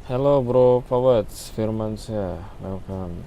Hello bro, Fawaz, Firmansyah, welcome.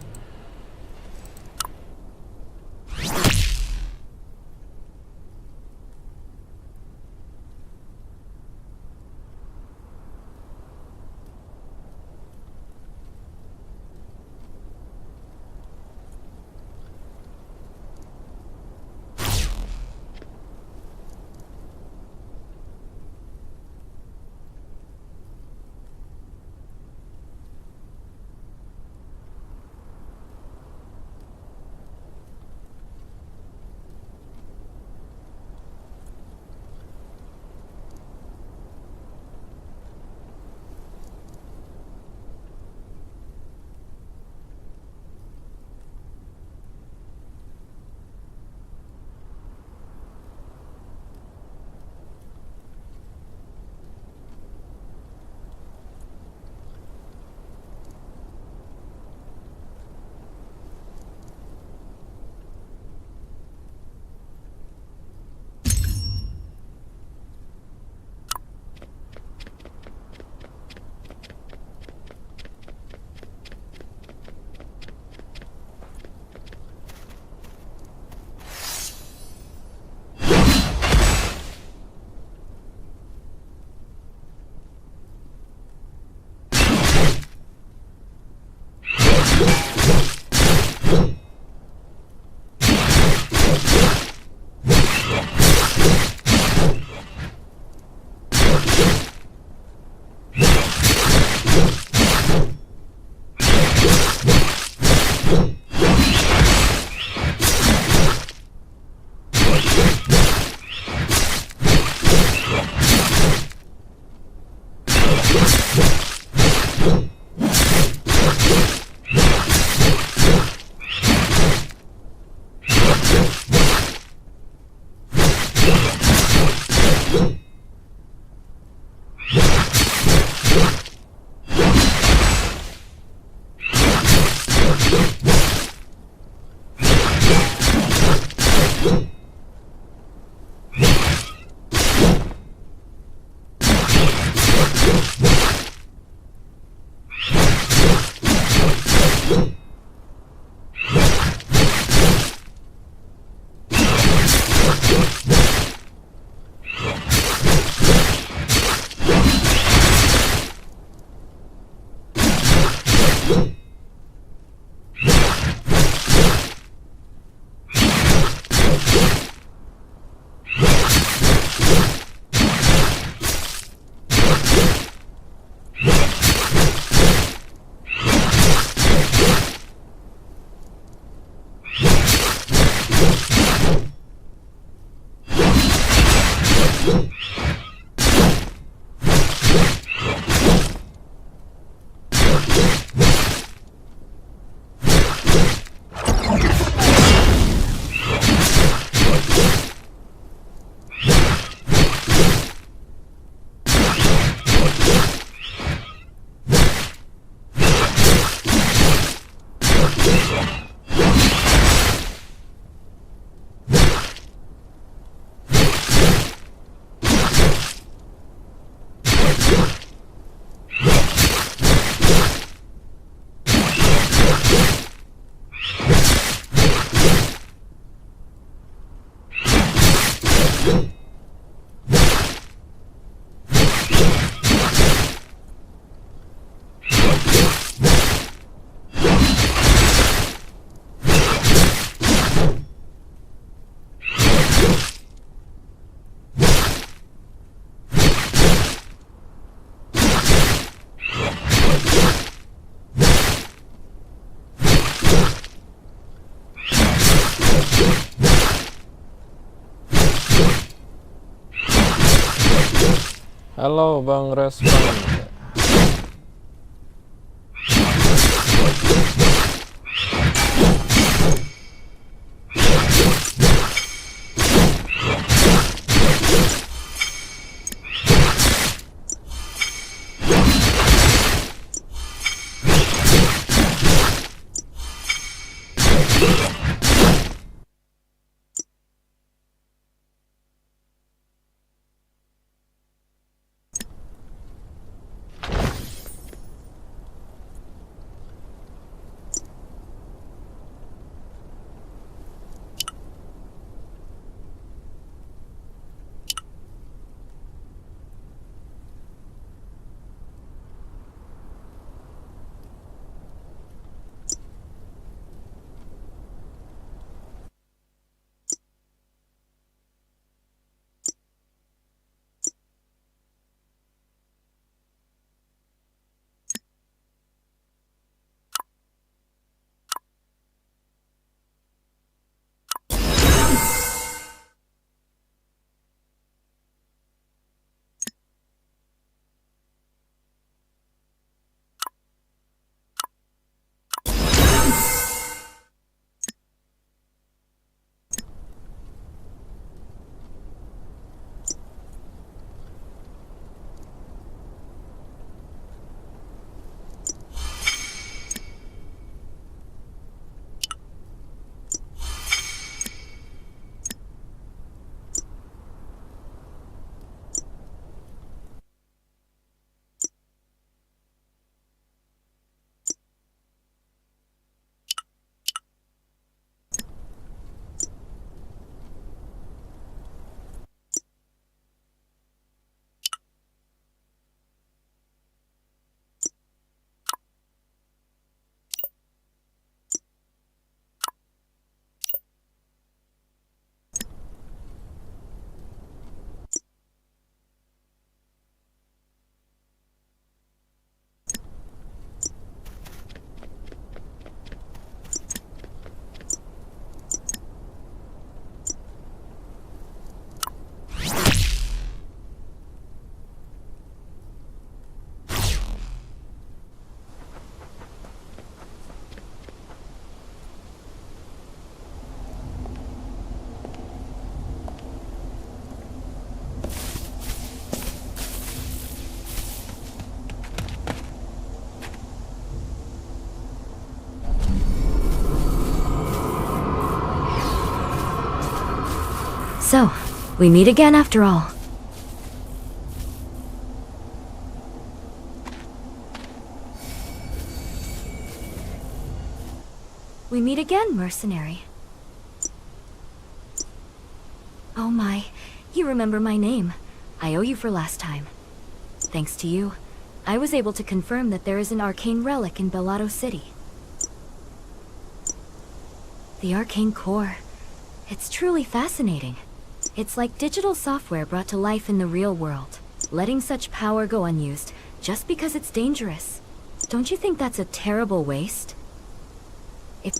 Halo Bang Respon. So, we meet again after all. We meet again, mercenary. Oh my, you remember my name. I owe you for last time. Thanks to you, I was able to confirm that there is an arcane relic in Bellato City. The arcane core. It's truly fascinating. It's like digital software brought to life in the real world, letting such power go unused just because it's dangerous. Don't you think that's a terrible waste? If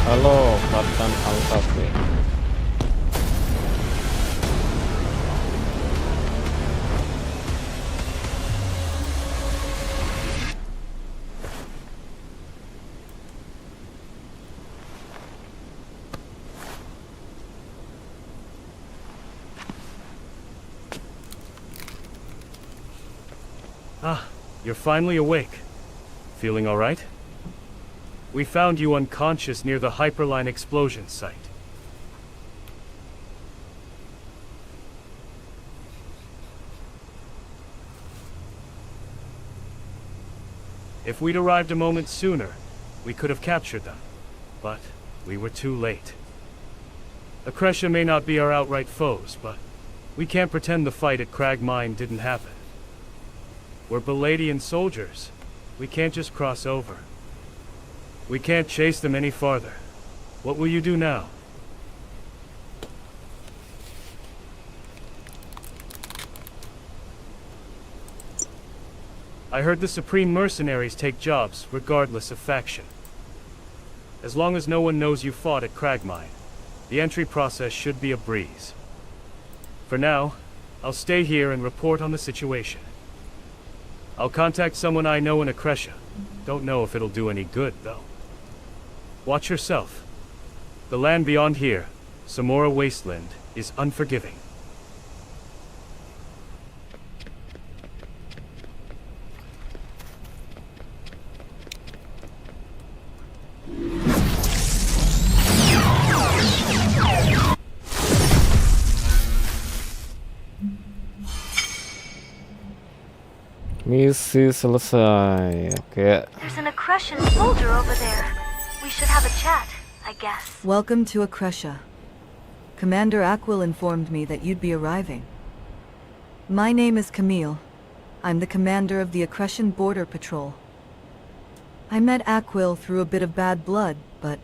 Halo, Kapten Alkafi. Ah, you're finally awake. Feeling all right? We found you unconscious near the Hyperline explosion site. If we'd arrived a moment sooner, we could have captured them. But we were too late. Akresha may not be our outright foes, but we can't pretend the fight at Crag Mine didn't happen. We're Beladian soldiers. We can't just cross over. We can't chase them any farther. What will you do now? I heard the Supreme Mercenaries take jobs, regardless of faction. As long as no one knows you fought at Cragmine, the entry process should be a breeze. For now, I'll stay here and report on the situation. I'll contact someone I know in Akresha. Don't know if it'll do any good, though. Watch yourself. The land beyond here, Samora Wasteland, is unforgiving. Misi selesai. Oke. There's an Akresian soldier over there. We should have a chat, I guess. Welcome to Akresha. Commander Aquil informed me that you'd be arriving. My name is Camille. I'm the commander of the Accretion Border Patrol. I met Aquil through a bit of bad blood, but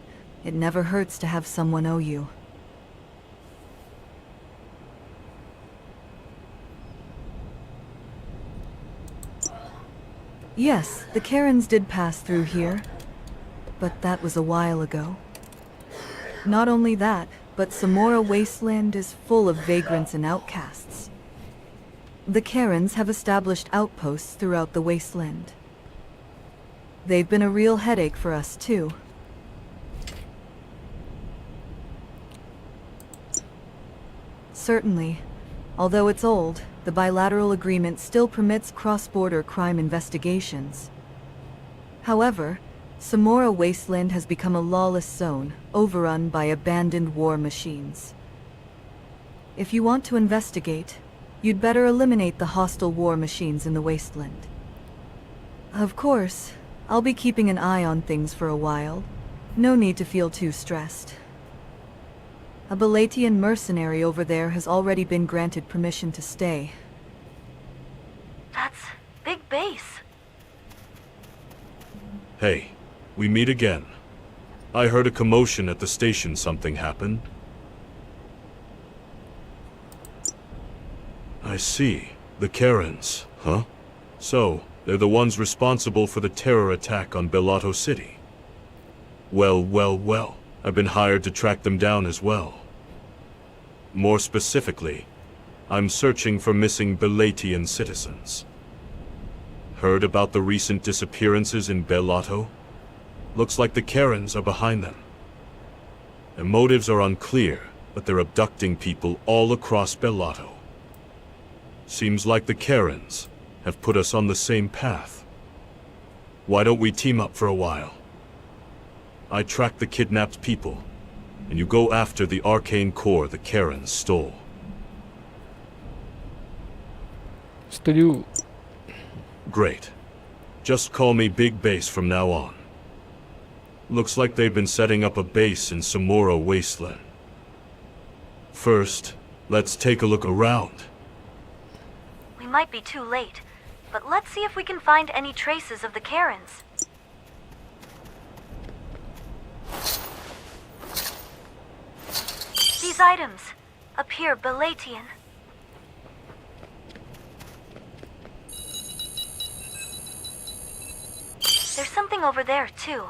it never hurts to have someone owe you. Yes, the Karens did pass through here, but that was a while ago. Not only that, but Samora Wasteland is full of vagrants and outcasts. The Karens have established outposts throughout the wasteland. They've been a real headache for us, too. Certainly. Although it's old, the bilateral agreement still permits cross-border crime investigations. However, Samora Wasteland has become a lawless zone, overrun by abandoned war machines. If you want to investigate, you'd better eliminate the hostile war machines in the wasteland. Of course, I'll be keeping an eye on things for a while. No need to feel too stressed. A Belatian mercenary over there has already been granted permission to stay. That's big base. Hey, we meet again. I heard a commotion at the station. Something happened? I see. The Karens, huh? So, they're the ones responsible for the terror attack on Bellotto City. Well. I've been hired to track them down as well. More specifically, I'm searching for missing Belatian citizens. Heard about the recent disappearances in Bellotto? Looks like the Karens are behind them. Their motives are unclear, but they're abducting people all across Bellotto. Seems like the Karens have put us on the same path. Why don't we team up for a while? I track the kidnapped people, and you go after the arcane core the Karens stole. Setuju. Great. Just call me Big Base from now on. Looks like they've been setting up a base in Samora Wasteland. First, let's take a look around. We might be too late, but let's see if we can find any traces of the Karens. These items appear Belatian. There's something over there, too.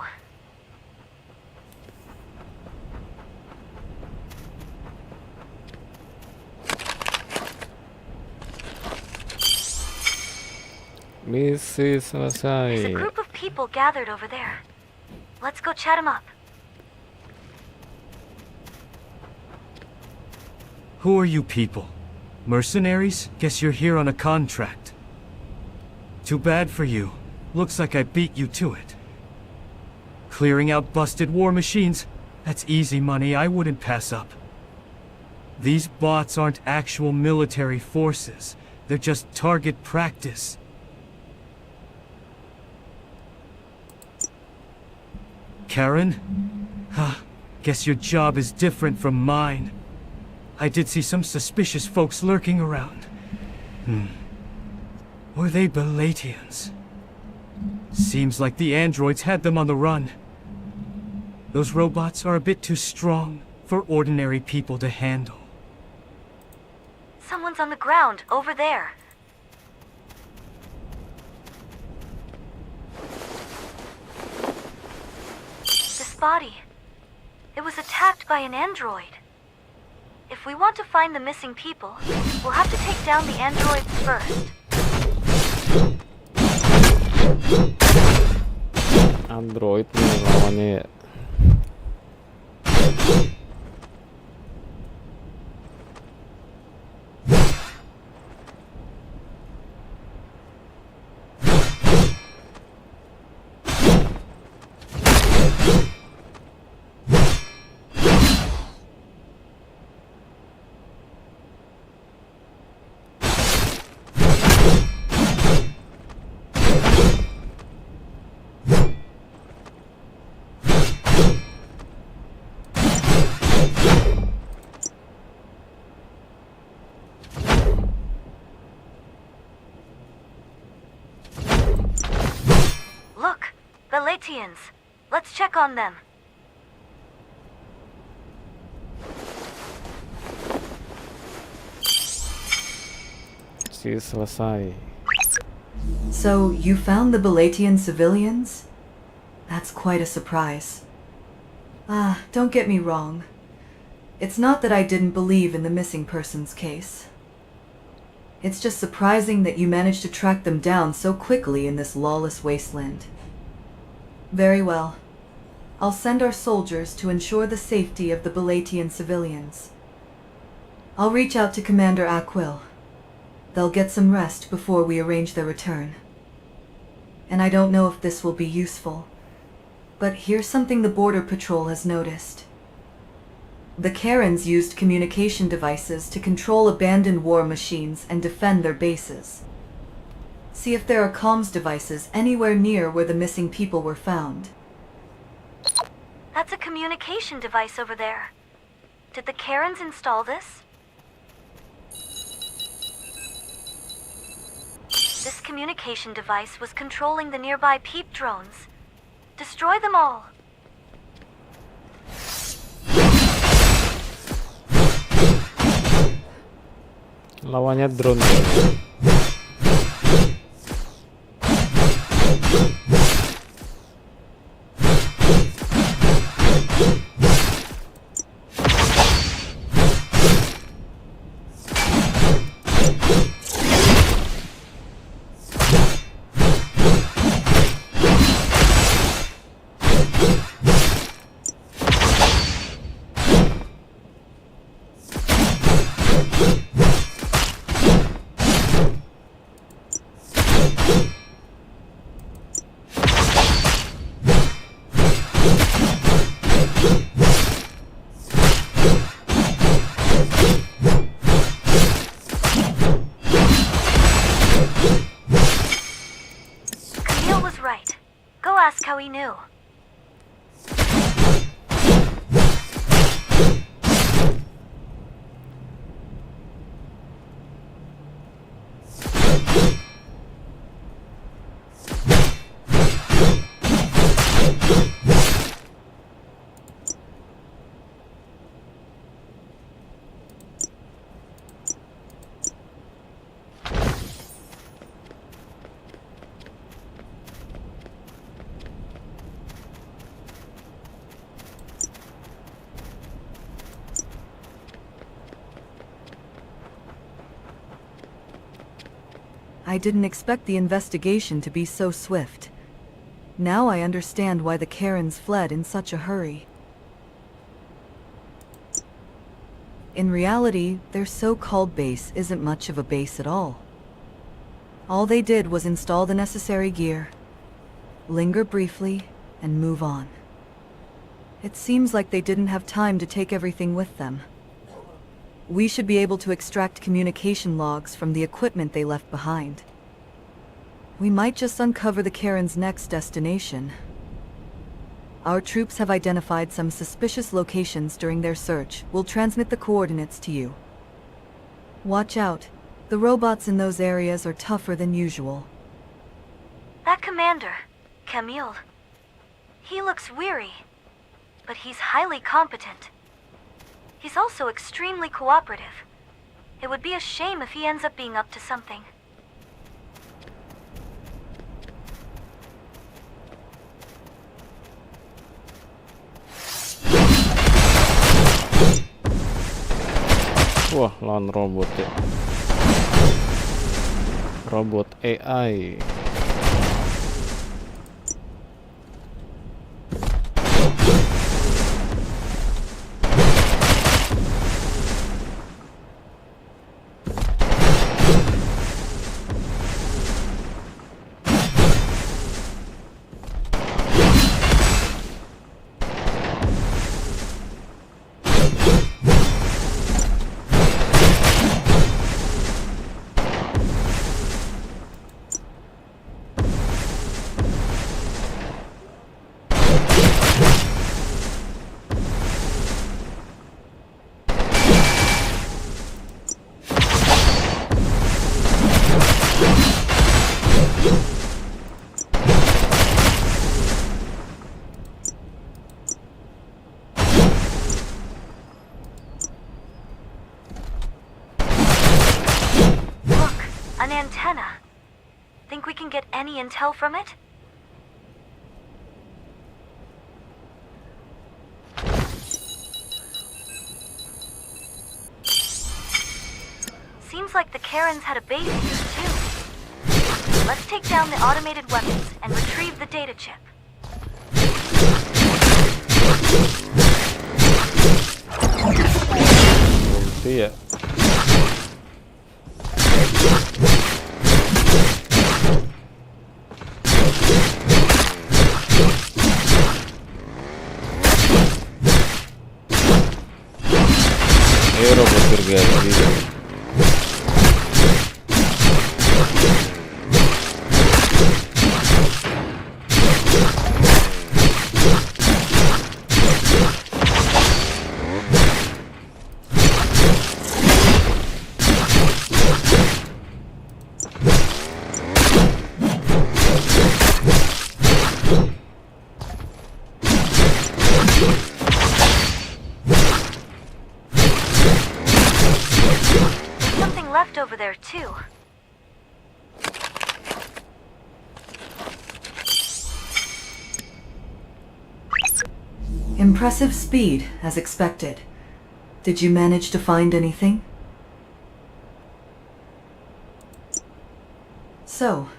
Misi There's a selesai. group of people gathered over there. Let's go chat them up. Who are you people? Mercenaries? Guess you're here on a contract. Too bad for you. Looks like I beat you to it. Clearing out busted war machines? That's easy money I wouldn't pass up. These bots aren't actual military forces. They're just target practice. Karen? Guess your job is different from mine. I did see some suspicious folks lurking around. Were they Belatians? Seems like the androids had them on the run. Those robots are a bit too strong for ordinary people to handle. Someone's on the ground over there. This body. It was attacked by an android. If we want to find the missing people, we'll have to take down the androids first. Android nih lawannya ya. Belatians. Let's check on them. Selesai. So, you found the Belatian civilians? That's quite a surprise. Don't get me wrong. It's not that I didn't believe in the missing persons case. It's just surprising that you managed to track them down so quickly in this lawless wasteland. Very well. I'll send our soldiers to ensure the safety of the Belatian civilians. I'll reach out to Commander Aquil. They'll get some rest before we arrange their return. And I don't know if this will be useful, but here's something the Border Patrol has noticed. The Karens used communication devices to control abandoned war machines and defend their bases. See if there are comms devices anywhere near where the missing people were found. That's a communication device over there. Did the Karens install this? This communication device was controlling the nearby peep drones. Destroy them all. Lawannya drone. Camille was right. Go ask how he knew. I didn't expect the investigation to be so swift. Now I understand why the Karens fled in such a hurry. In reality, their so-called base isn't much of a base at all. All they did was install the necessary gear, linger briefly, and move on. It seems like they didn't have time to take everything with them. We should be able to extract communication logs from the equipment they left behind. We might just uncover the Karen's next destination. Our troops have identified some suspicious locations during their search. We'll transmit the coordinates to you. Watch out. The robots in those areas are tougher than usual. That commander, Camille, he looks weary, but he's highly competent. He's also extremely cooperative. It would be a shame if he ends up being up to something. Wah, lawan robot ya. Robot AI. antenna. Think we can get any intel from it? Seems like the Karens had a base here too. Let's take down the automated weapons and retrieve the data chip. Ulti ya. Robot gergaji. Left over there too. Impressive speed, as expected. Did you manage to find anything? So,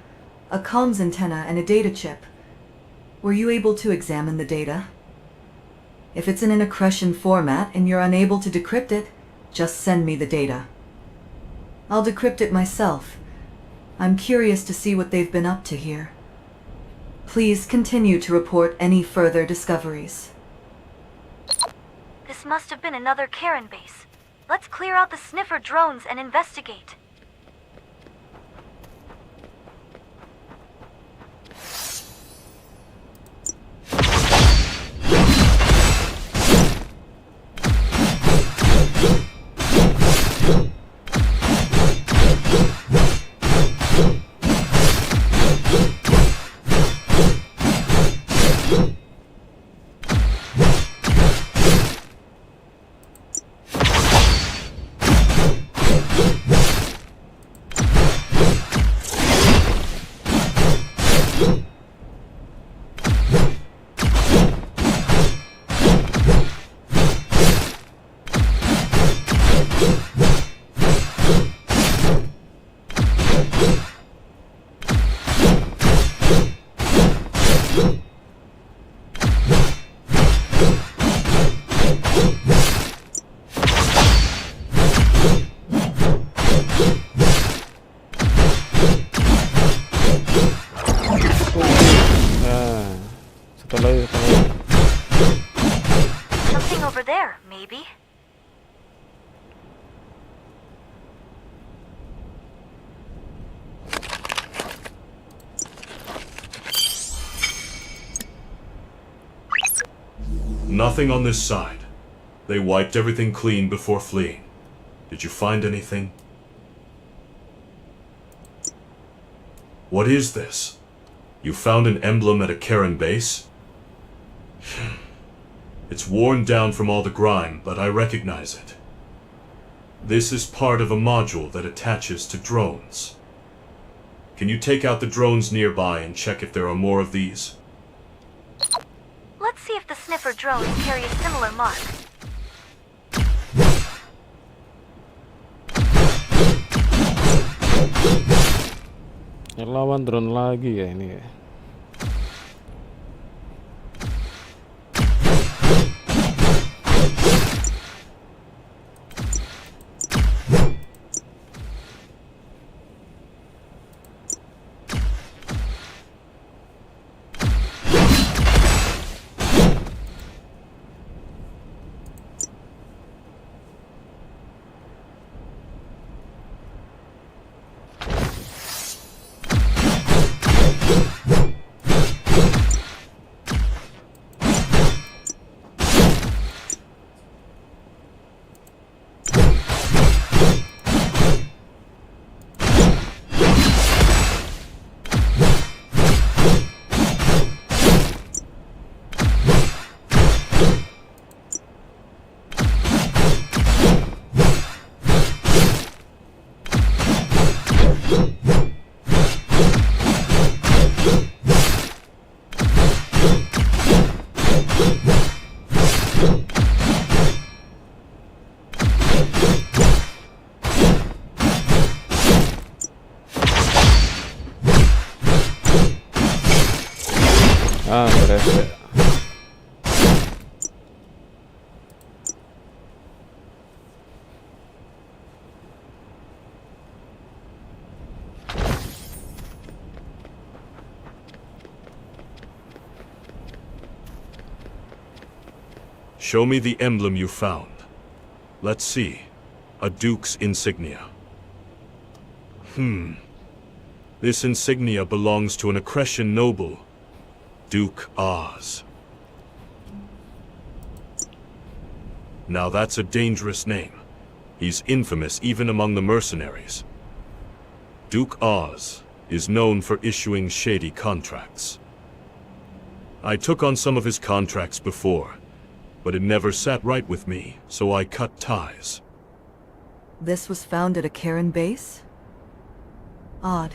a comms antenna and a data chip. Were you able to examine the data? If it's in an accretion format and you're unable to decrypt it, just send me the data. I'll decrypt it myself. I'm curious to see what they've been up to here. Please continue to report any further discoveries. This must have been another Karen base. Let's clear out the sniffer drones and investigate. Something over there, maybe? Nothing on this side. They wiped everything clean before fleeing. Did you find anything? What is this? You found an emblem at a Karen base? It's worn down from all the grime, but I recognize it. This is part of a module that attaches to drones. Can you take out the drones nearby and check if there are more of these? Let's see if the sniffer drones carry a similar mark. Lawan drone lagi ya ini ya. Rese. Show me the emblem you found. Let's see. A duke's insignia. This insignia belongs to an Accretion noble, Duke Oz. Now that's a dangerous name. He's infamous even among the mercenaries. Duke Oz is known for issuing shady contracts. I took on some of his contracts before, but it never sat right with me, so I cut ties. This was found at a Karen base? Odd.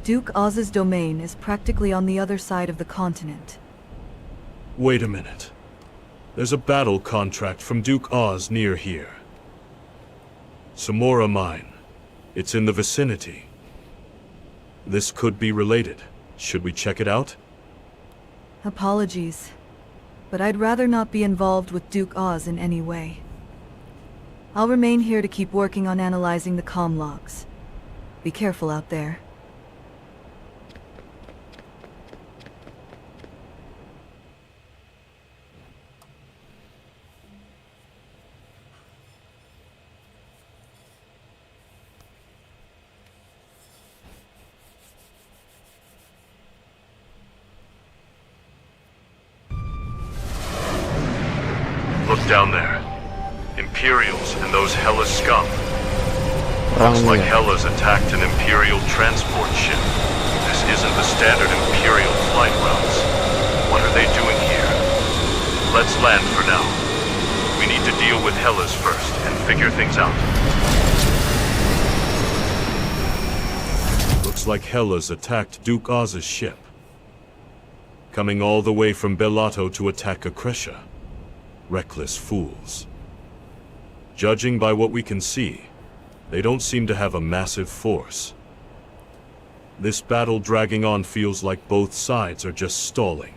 Duke Oz's domain is practically on the other side of the continent. Wait a minute. There's a battle contract from Duke Oz near here. Samora Mine. It's in the vicinity. This could be related. Should we check it out? Apologies, but I'd rather not be involved with Duke Oz in any way. I'll remain here to keep working on analyzing the comm logs. Be careful out there. Look down there. Imperials and those Hella scum. Perang Looks like nih. Hella's attacked an Imperial transport ship. This isn't the standard Imperial flight routes. What are they doing here? Let's land for now. We need to deal with Hella's first and figure things out. Looks like Hella's attacked Duke Oz's ship. Coming all the way from Bellato to attack Accretion. Reckless fools. Judging by what we can see, they don't seem to have a massive force. This battle dragging on feels like both sides are just stalling.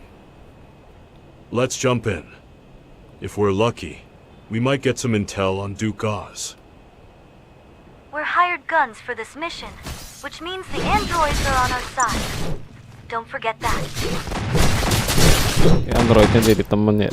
Let's jump in. If we're lucky, we might get some intel on Duke Oz. We're hired guns for this mission, which means the androids are on our side. Don't forget that. Ya, androidnya jadi temen ya.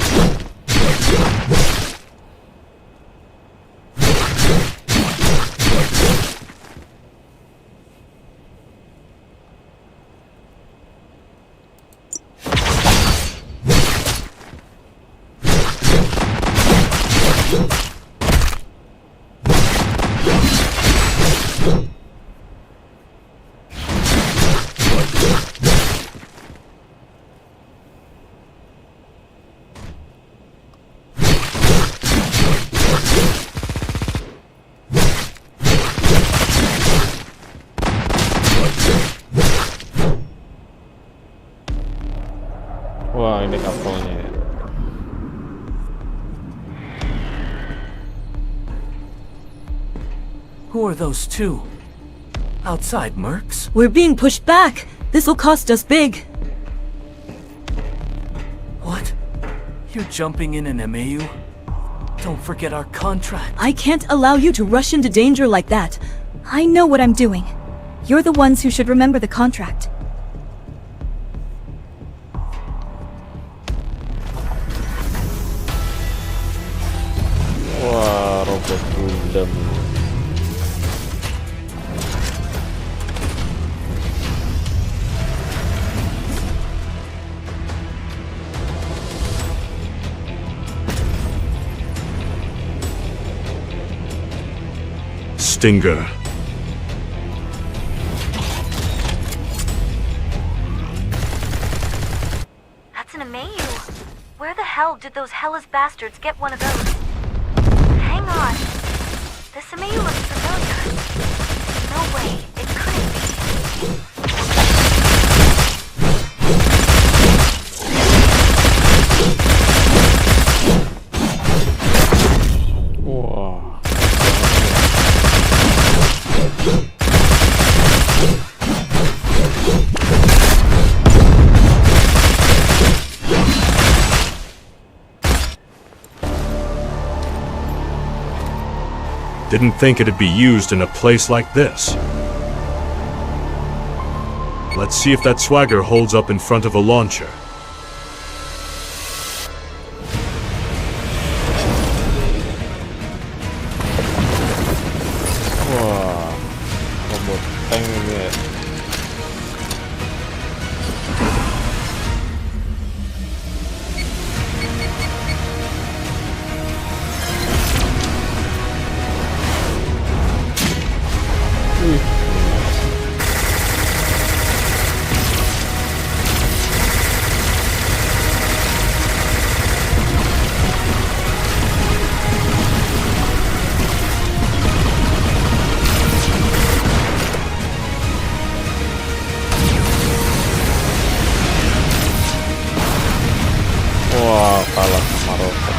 Wah, ini kapalnya ya. Who are those two? Outside mercs? We're being pushed back! This'll cost us big! What? You're jumping in an MAU? Don't forget our contract. I can't allow you to rush into danger like that. I know what I'm doing. You're the ones who should remember the contract. Wah, robot Gundam. Stinger. That's an Amayu. Where the hell did those Hellas bastards get one of those? Hang on. This Amayu looks familiar. No way, it couldn't be. Wah. Didn't think it'd be used in a place like this. Let's see if that swagger holds up in front of a launcher. Wah, robot tank ini ya. Wah, kalah sama robot.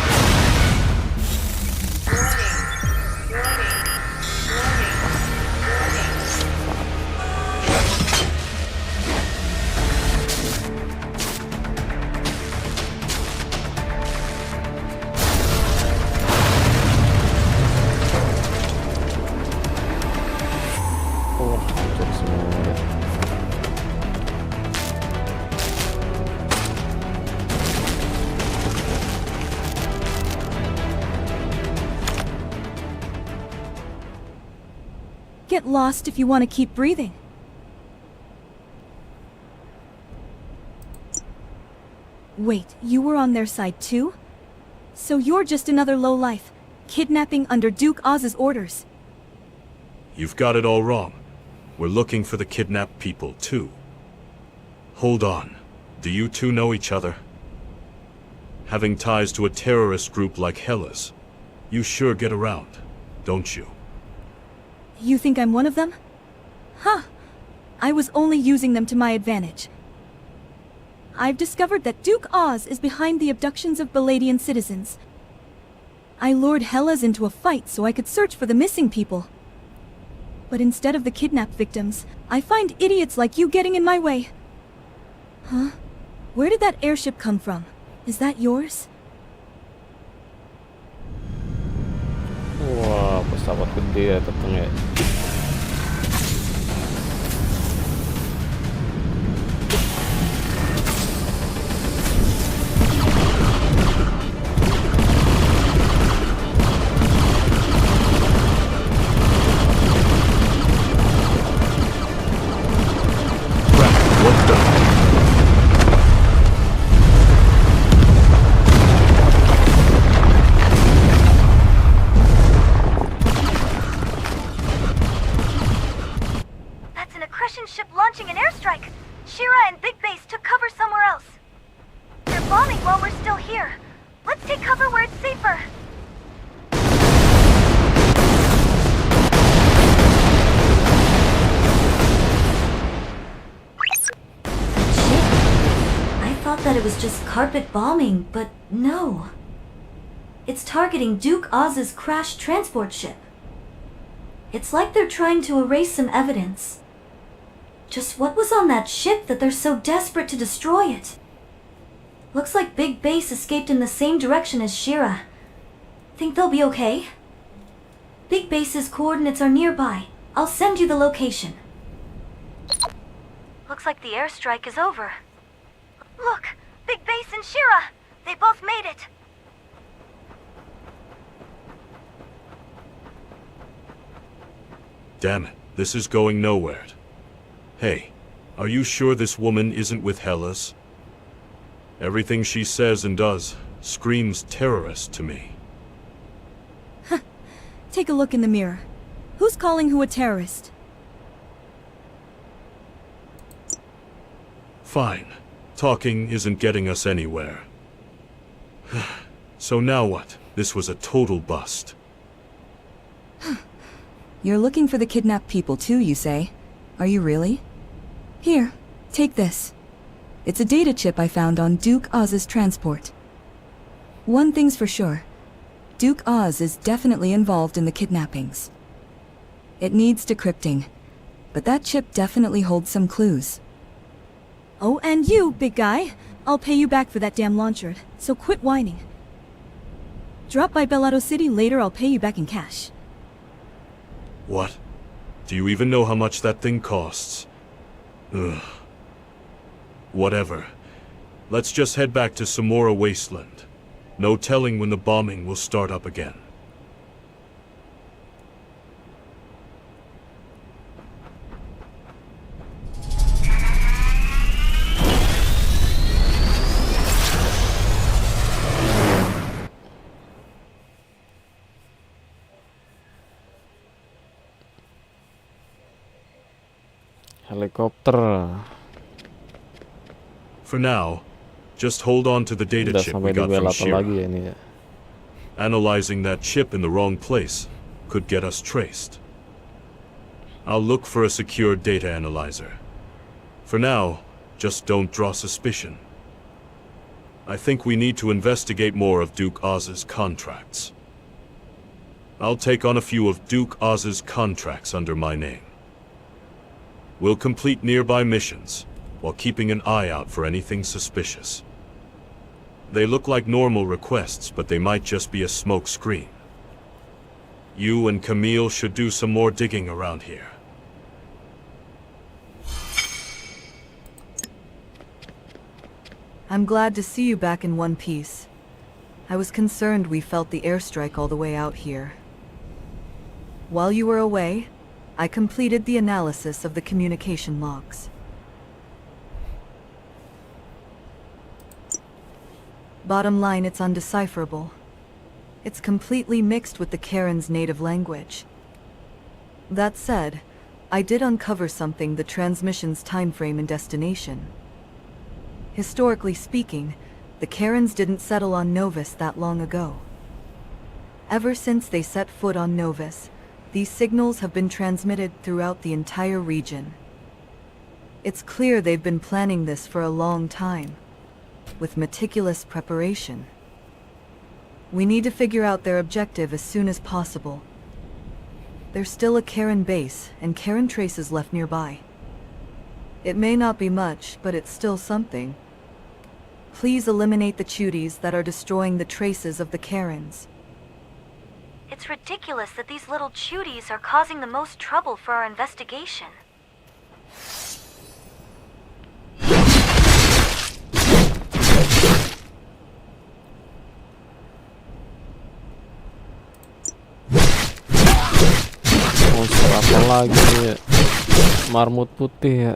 Wah, hancur semua. Get lost if you want to keep breathing. Wait, you were on their side too? So you're just another lowlife, kidnapping under Duke Oz's orders. You've got it all wrong. We're looking for the kidnapped people, too. Hold on. Do you two know each other? Having ties to a terrorist group like Hellas, you sure get around, don't you? You think I'm one of them? Huh. I was only using them to my advantage. I've discovered that Duke Oz is behind the abductions of Baladian citizens. I lured Hellas into a fight so I could search for the missing people. But instead of the kidnapped victims, I find idiots like you getting in my way. Huh? Where did that airship come from? Is that yours? Wah, pesawat gede ya datang ya. What the? That's an accretion ship launching an airstrike. Shira and Big Base took cover somewhere else. They're bombing while we're still here. Let's take cover where it's safer. I thought that it was just carpet bombing, but no. It's targeting Duke Oz's crashed transport ship. It's like they're trying to erase some evidence. Just what was on that ship that they're so desperate to destroy it? Looks like Big Base escaped in the same direction as Shira. Think they'll be okay? Big Base's coordinates are nearby. I'll send you the location. Looks like the airstrike is over. Look! Big Base and Shira! They both made it! Damn it, this is going nowhere. Hey, are you sure this woman isn't with Hellas? Everything she says and does screams terrorist to me. Take a look in the mirror. Who's calling who a terrorist? Fine. Talking isn't getting us anywhere. So now what? This was a total bust. You're looking for the kidnapped people too, you say? Are you really? Here, take this. It's a data chip I found on Duke Oz's transport. One thing's for sure. Duke Oz is definitely involved in the kidnappings. It needs decrypting, but that chip definitely holds some clues. Oh, and you, big guy. I'll pay you back for that damn launcher, so quit whining. Drop by Belado City later, I'll pay you back in cash. What? Do you even know how much that thing costs? Ugh. Whatever. Let's just head back to Samora Wasteland. No telling when the bombing will start up again. Helikopter. For now, just hold on to the data Udah chip we sampai di got from Belata lagi Shira. ya ini ya. Analyzing that chip in the wrong place could get us traced. I'll look for a secure data analyzer. For now, just don't draw suspicion. I think we need to investigate more of Duke Oz's contracts. I'll take on a few of Duke Oz's contracts under my name. We'll complete nearby missions, while keeping an eye out for anything suspicious. They look like normal requests, but they might just be a smoke screen. You and Camille should do some more digging around here. I'm glad to see you back in one piece. I was concerned we felt the airstrike all the way out here. While you were away, I completed the analysis of the communication logs. Bottom line, it's undecipherable. It's completely mixed with the Karen's native language. That said, I did uncover something: the transmission's timeframe and destination. Historically speaking, the Karens didn't settle on Novus that long ago. Ever since they set foot on Novus, these signals have been transmitted throughout the entire region. It's clear they've been planning this for a long time, with meticulous preparation. We need to figure out their objective as soon as possible. There's still a Karen base and Karen traces left nearby. It may not be much, but it's still something. Please eliminate the Chuties that are destroying the traces of the Karens. It's ridiculous that these little Chuties are causing the most trouble for our investigation. Monster apa lagi ya? Marmut putih ya.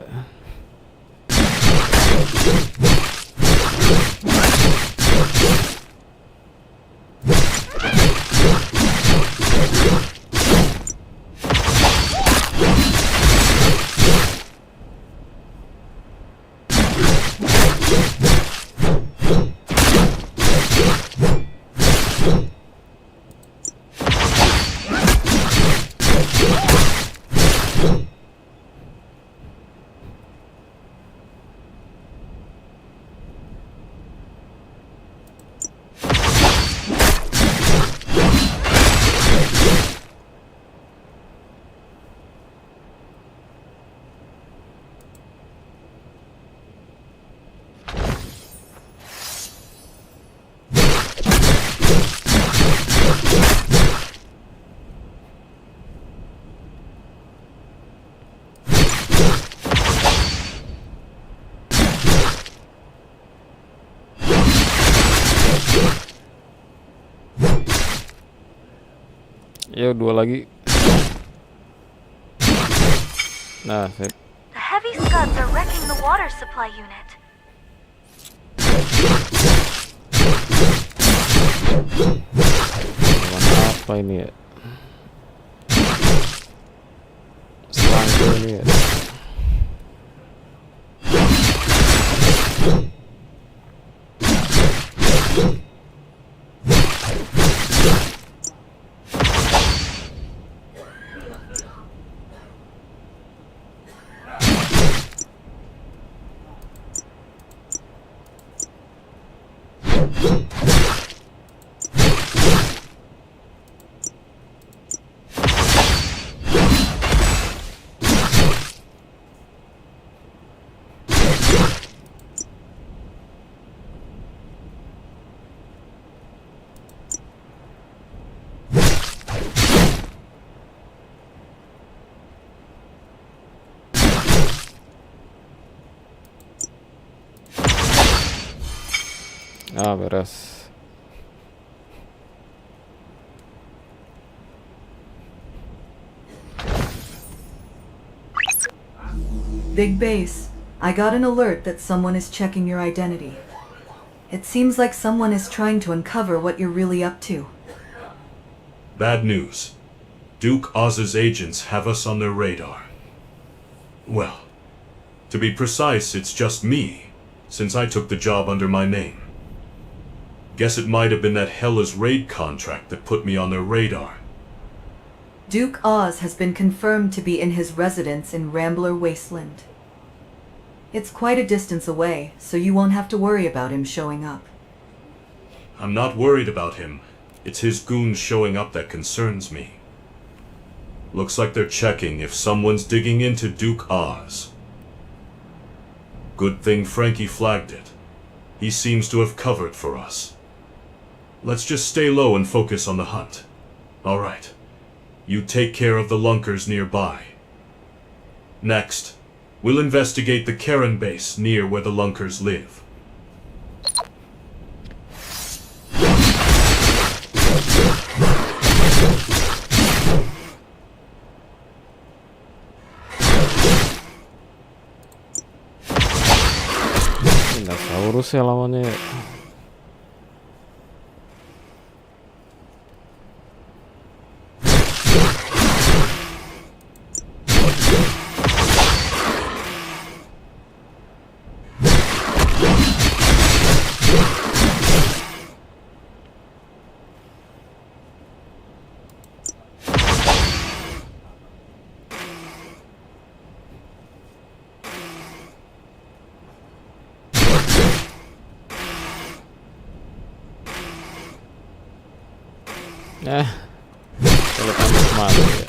Ya, dua lagi. Nah, sip. The heavy scuds are wrecking the water supply unit. Apa ini ya? Serangga ini ya. Ah, beres. Big Base, I got an alert that someone is checking your identity. It seems like someone is trying to uncover what you're really up to. Bad news. Duke Oz's agents have us on their radar. Well, to be precise, it's just me, since I took the job under my name. Guess it might have been that Hela's raid contract that put me on their radar. Duke Oz has been confirmed to be in his residence in Rambler Wasteland. It's quite a distance away, so you won't have to worry about him showing up. I'm not worried about him. It's his goons showing up that concerns me. Looks like they're checking if someone's digging into Duke Oz. Good thing Frankie flagged it. He seems to have covered for us. Let's just stay low and focus on the hunt. All right. You take care of the lunkers nearby. Next, we'll investigate the Karen base near where the lunkers live. Dinosaurus ya lawannya. Kalau kamu kemana ya?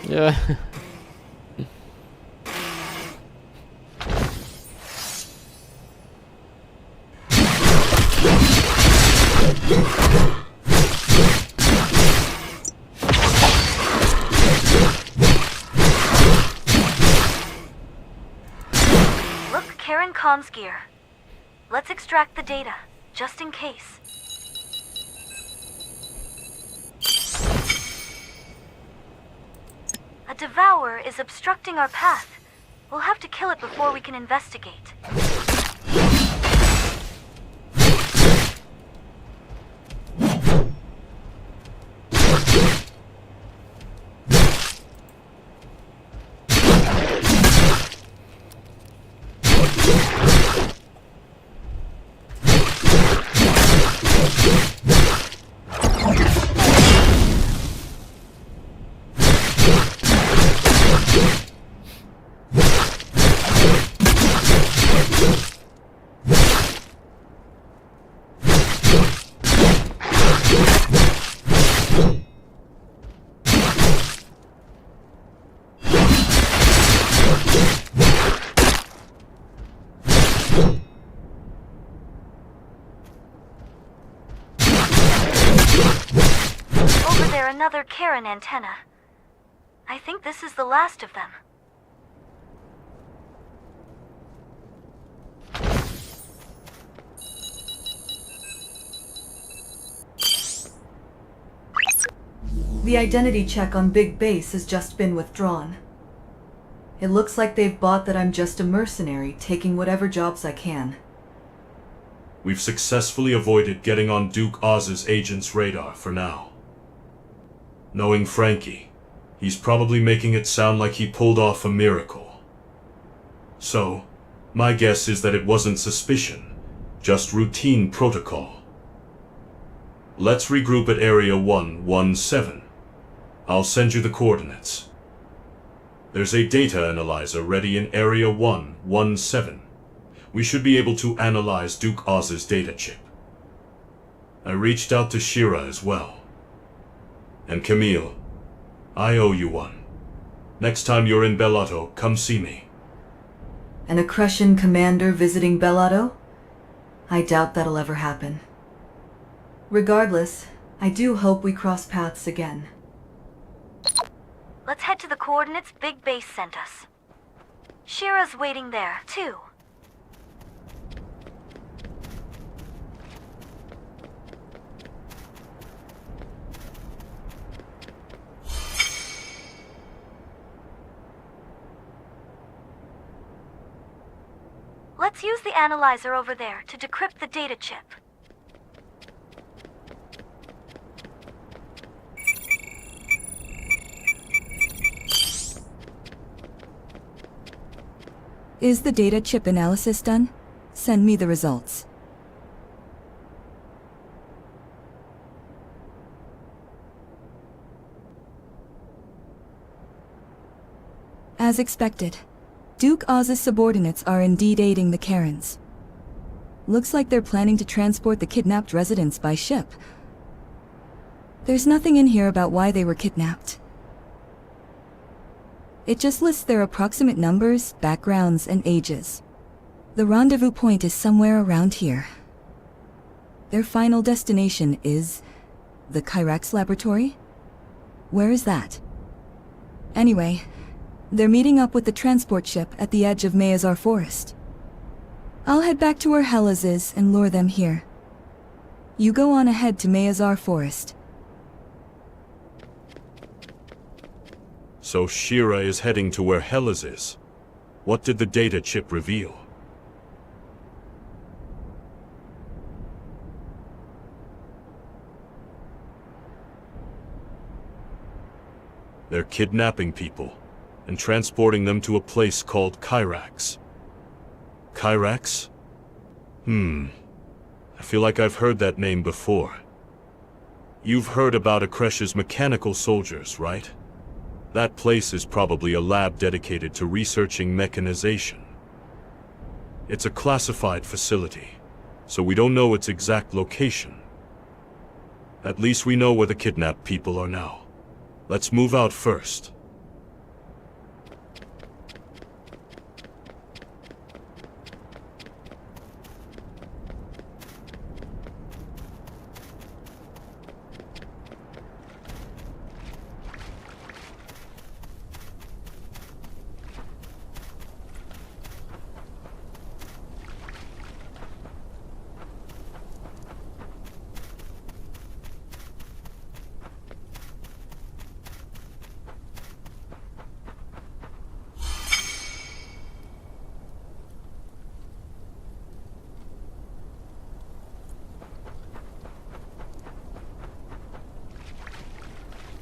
Ya. Look, Karen comms gear. Let's extract the data, just in case. A devourer is obstructing our path. We'll have to kill it before we can investigate. Over there, another Karen antenna. I think this is the last of them. The identity check on Big Base has just been withdrawn. It looks like they've bought that I'm just a mercenary taking whatever jobs I can. We've successfully avoided getting on Duke Oz's agent's radar for now. Knowing Frankie, he's probably making it sound like he pulled off a miracle. So, my guess is that it wasn't suspicion, just routine protocol. Let's regroup at Area 117. I'll send you the coordinates. There's a data analyzer ready in Area 117. We should be able to analyze Duke Oz's data chip. I reached out to Shira as well. And Camille, I owe you one. Next time you're in Bellotto, come see me. An Accretion commander visiting Bellotto? I doubt that'll ever happen. Regardless, I do hope we cross paths again. Let's head to the coordinates Big Base sent us. Shira's waiting there, too. Let's use the analyzer over there to decrypt the data chip. Is the data chip analysis done? Send me the results. As expected, Duke Oz's subordinates are indeed aiding the Karens. Looks like they're planning to transport the kidnapped residents by ship. There's nothing in here about why they were kidnapped. It just lists their approximate numbers, backgrounds, and ages. The rendezvous point is somewhere around here. Their final destination is the Kyrax laboratory? Where is that? Anyway, they're meeting up with the transport ship at the edge of Mayazar Forest. I'll head back to where Hellas is and lure them here. You go on ahead to Mayazar Forest. So Shira is heading to where Hellas is. What did the data chip reveal? They're kidnapping people and transporting them to a place called Kyrax. Kyrax? I feel like I've heard that name before. You've heard about Akresh's mechanical soldiers, right? That place is probably a lab dedicated to researching mechanization. It's a classified facility, so we don't know its exact location. At least we know where the kidnapped people are now. Let's move out first.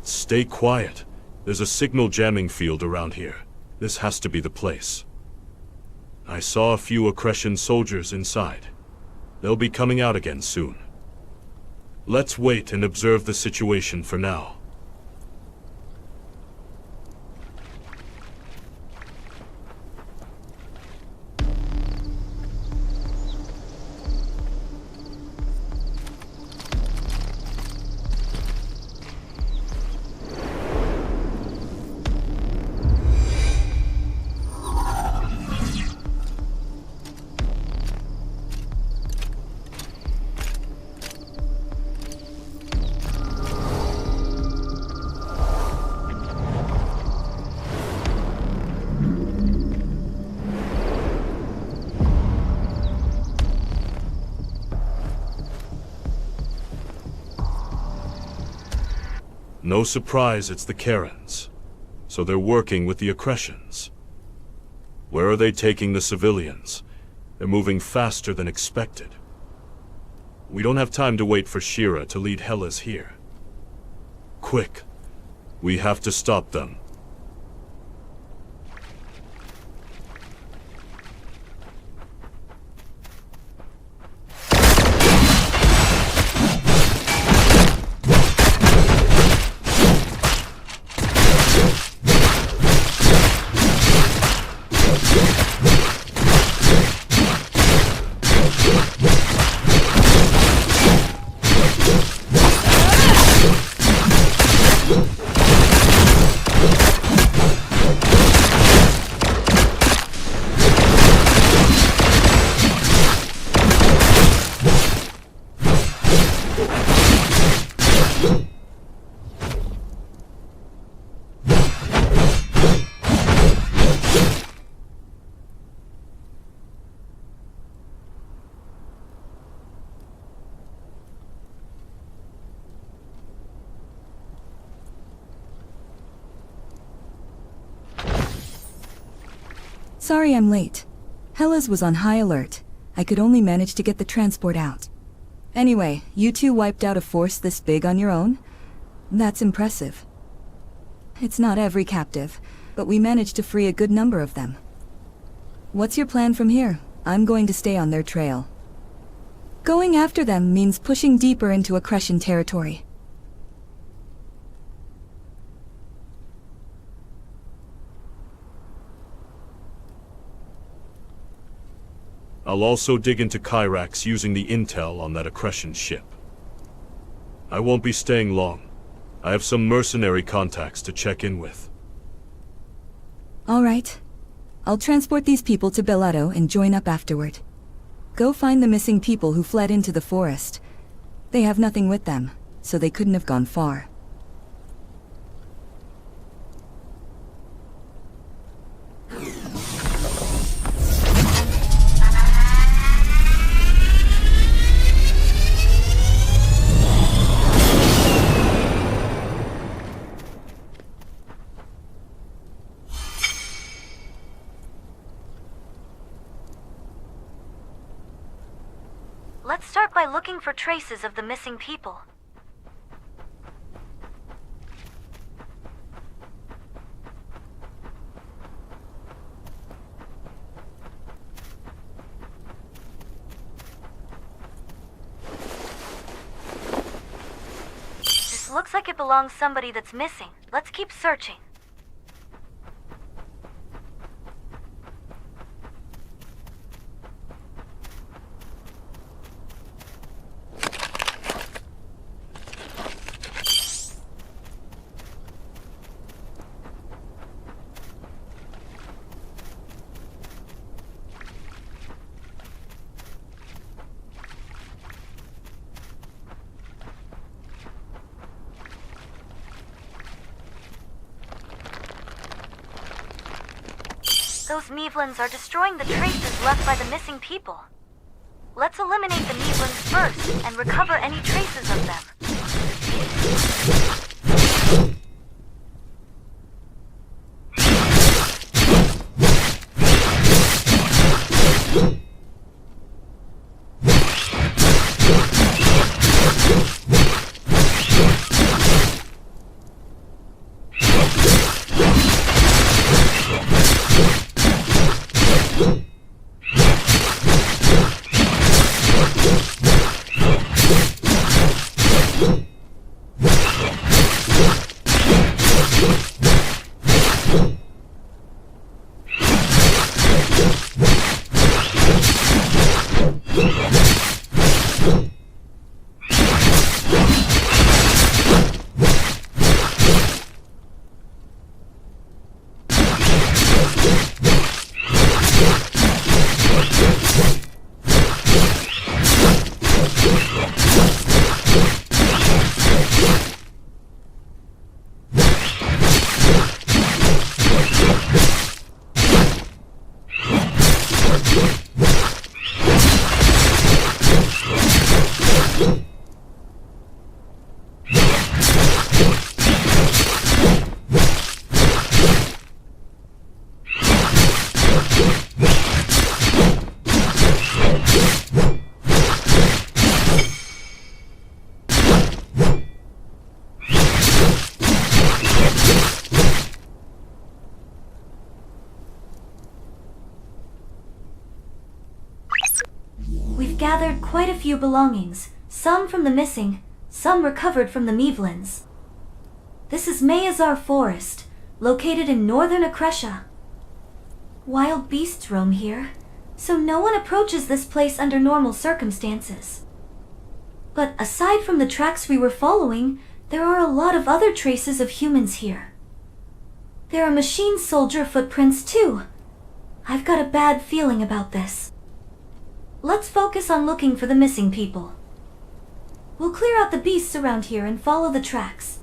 Stay quiet. There's a signal jamming field around here. This has to be the place. I saw a few Accretion soldiers inside. They'll be coming out again soon. Let's wait and observe the situation for now. No surprise it's the Karens. So they're working with the Accretions. Where are they taking the civilians? They're moving faster than expected. We don't have time to wait for Shira to lead Hellas here. Quick! We have to stop them. Sorry I'm late. Hellas was on high alert. I could only manage to get the transport out. Anyway, you two wiped out a force this big on your own? That's impressive. It's not every captive, but we managed to free a good number of them. What's your plan from here? I'm going to stay on their trail. Going after them means pushing deeper into Accretion territory. I'll also dig into Kyrax using the intel on that Accretion ship. I won't be staying long. I have some mercenary contacts to check in with. All right. I'll transport these people to Bellato and join up afterward. Go find the missing people who fled into the forest. They have nothing with them, so they couldn't have gone far. Let's start by looking for traces of the missing people. This looks like it belongs to somebody that's missing. Let's keep searching. Those Mevlins are destroying the traces left by the missing people. Let's eliminate the Mevlins first and recover any traces of them. We've gathered quite a few belongings, some from the missing, some recovered from the Mevlins. This is Mayazar Forest, located in northern Accretion. Wild beasts roam here, so no one approaches this place under normal circumstances. But aside from the tracks we were following, there are a lot of other traces of humans here. There are machine soldier footprints too. I've got a bad feeling about this. Let's focus on looking for the missing people. We'll clear out the beasts around here and follow the tracks.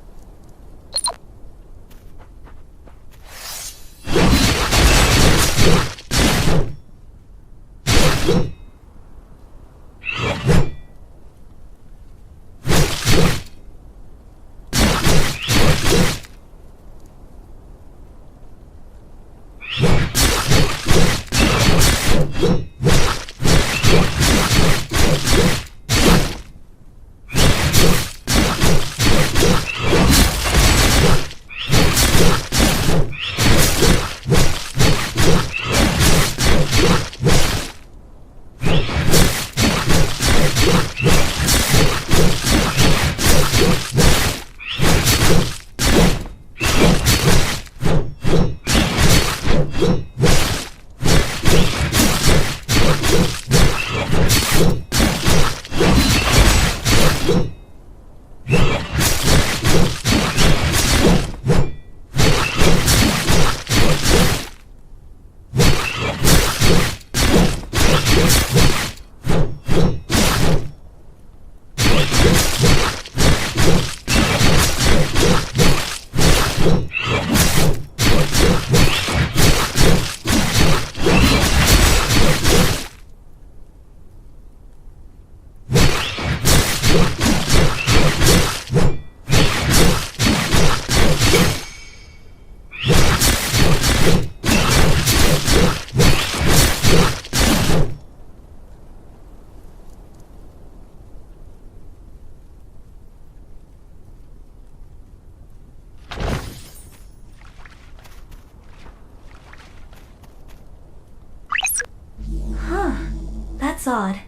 That's odd.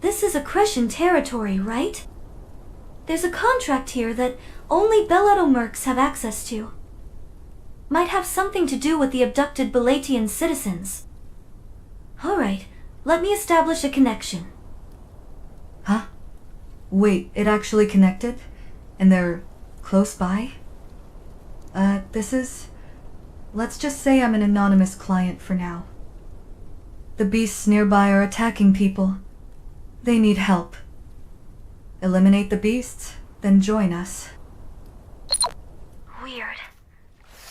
This is Accretion territory, right? There's a contract here that only Bellato mercs have access to. Might have something to do with the abducted Belatian citizens. Alright, let me establish a connection. Huh? Wait, it actually connected? And they're close by? Let's just say I'm an anonymous client for now. The beasts nearby are attacking people. They need help. Eliminate the beasts, then join us. Weird.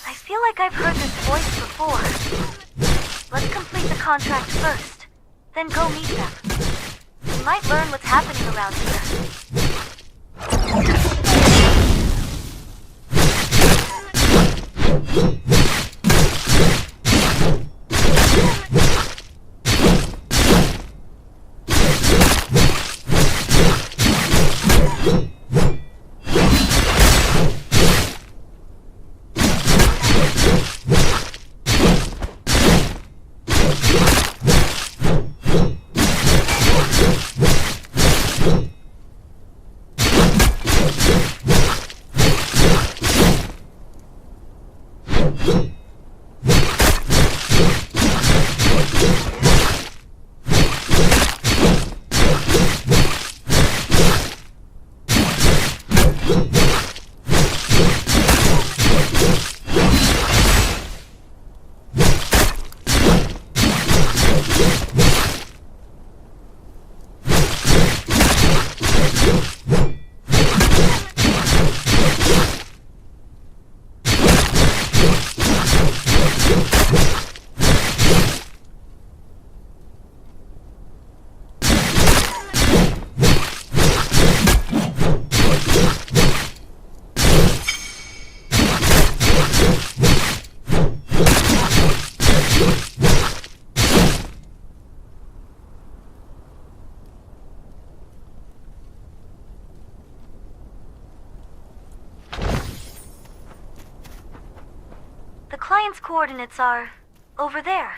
I feel like I've heard this voice before. Let's complete the contract first, then go meet them. We might learn what's happening around here. The client's coordinates are over there.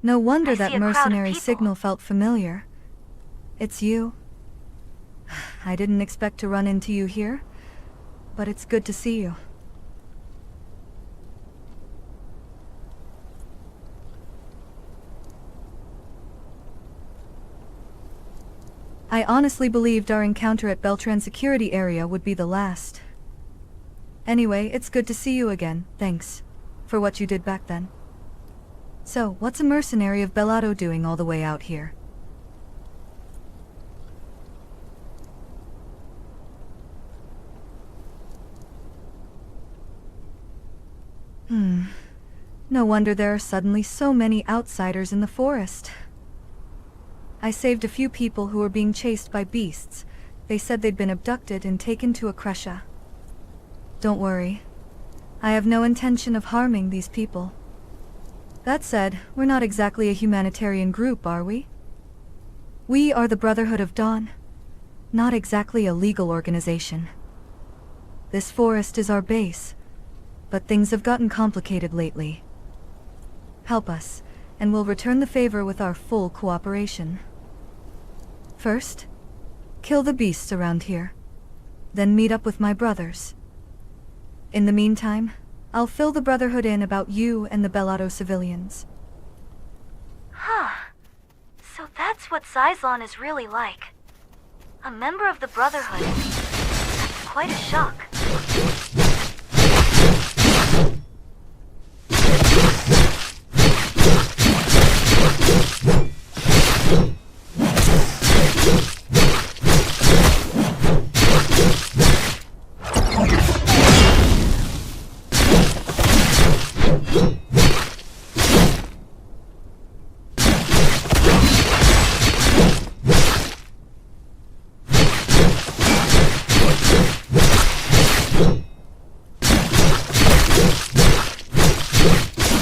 No wonder I that see a crowd of mercenary people. signal felt familiar. It's you. I didn't expect to run into you here, but it's good to see you. I honestly believed our encounter at Beltran Security Area would be the last. Anyway, it's good to see you again. Thanks for what you did back then. So, what's a mercenary of Bellato doing all the way out here? No wonder there are suddenly so many outsiders in the forest. I saved a few people who were being chased by beasts. They said they'd been abducted and taken to Akresha. Don't worry. I have no intention of harming these people. That said, we're not exactly a humanitarian group, are we? We are the Brotherhood of Dawn, not exactly a legal organization. This forest is our base, but things have gotten complicated lately. Help us, and we'll return the favor with our full cooperation. First, kill the beasts around here. Then meet up with my brothers. In the meantime, I'll fill the Brotherhood in about you and the Bellato civilians. Huh. So that's what Zyzlon is really like. A member of the Brotherhood. That's quite a shock.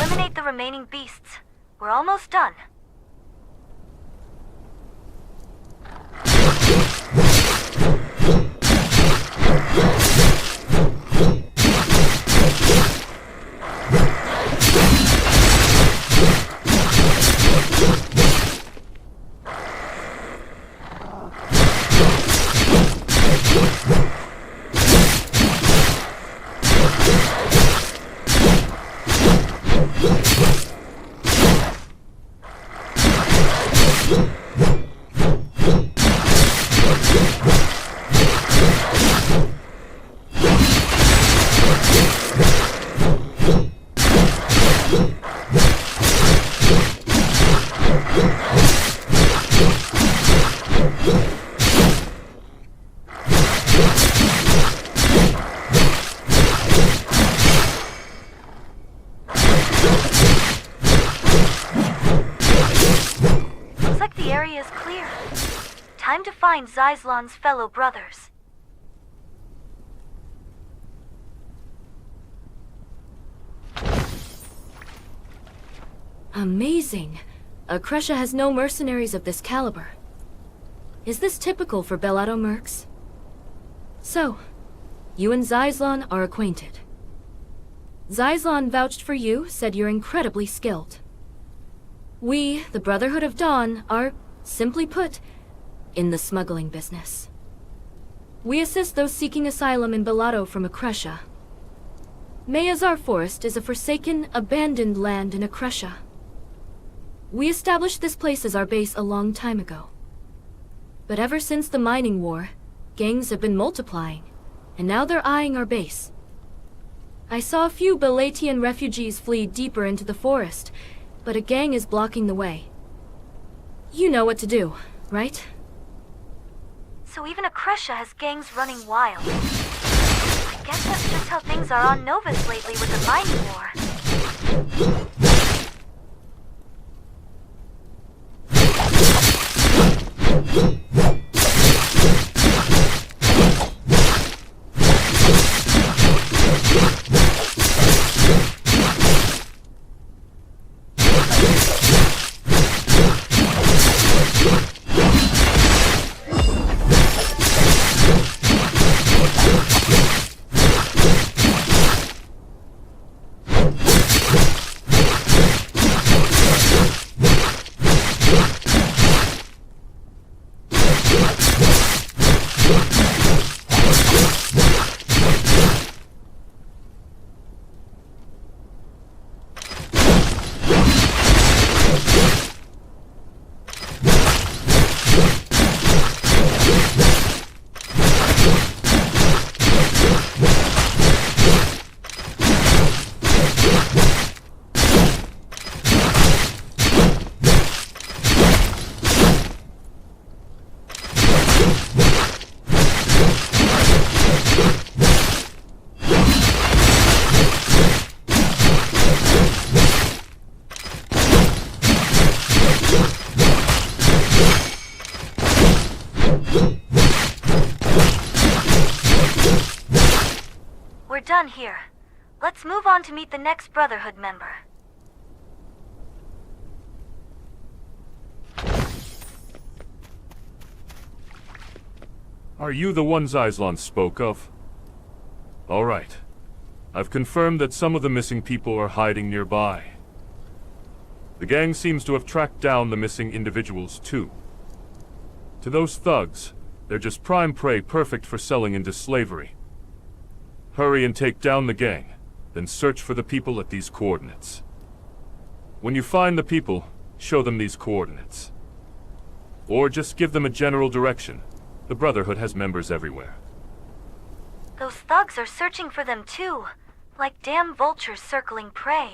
Eliminate the remaining beasts. We're almost done. Area is clear. Time to find Zyzlon's fellow brothers. Amazing. Akresha has no mercenaries of this caliber. Is this typical for Bellato mercs? So, you and Zyzlon are acquainted. Zyzlon vouched for you, said you're incredibly skilled. We, the Brotherhood of Dawn, are, simply put, in the smuggling business. We assist those seeking asylum in Bellato from Akresha. Mayazar Forest is a forsaken, abandoned land in Akresha. We established this place as our base a long time ago. But ever since the mining war, gangs have been multiplying, and now they're eyeing our base. I saw a few Belatian refugees flee deeper into the forest, but a gang is blocking the way. You know what to do, right? So even Akresha has gangs running wild. I guess that's just how things are on Novus lately with the mining war. We're done here. Let's move on to meet the next Brotherhood member. Are you the ones Aislon spoke of? All right. I've confirmed that some of the missing people are hiding nearby. The gang seems to have tracked down the missing individuals too. To those thugs, they're just prime prey perfect for selling into slavery. Hurry and take down the gang, then search for the people at these coordinates. When you find the people, show them these coordinates. Or just give them a general direction. The Brotherhood has members everywhere. Those thugs are searching for them too, like damn vultures circling prey.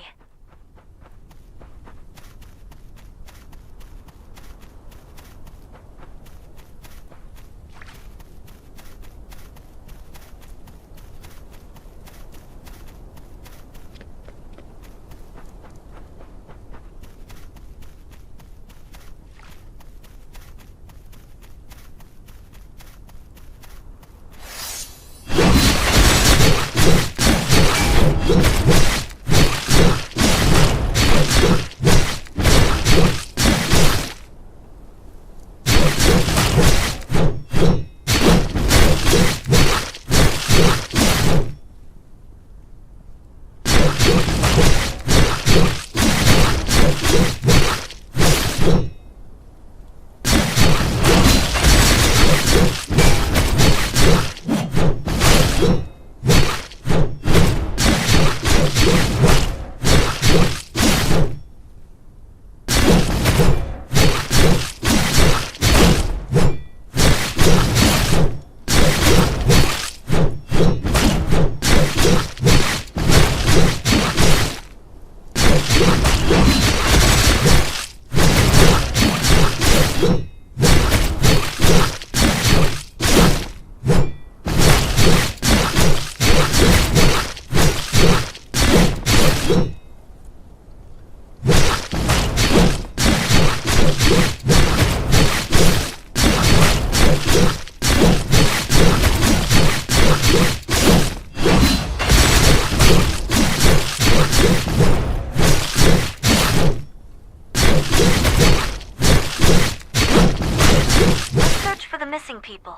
Missing people.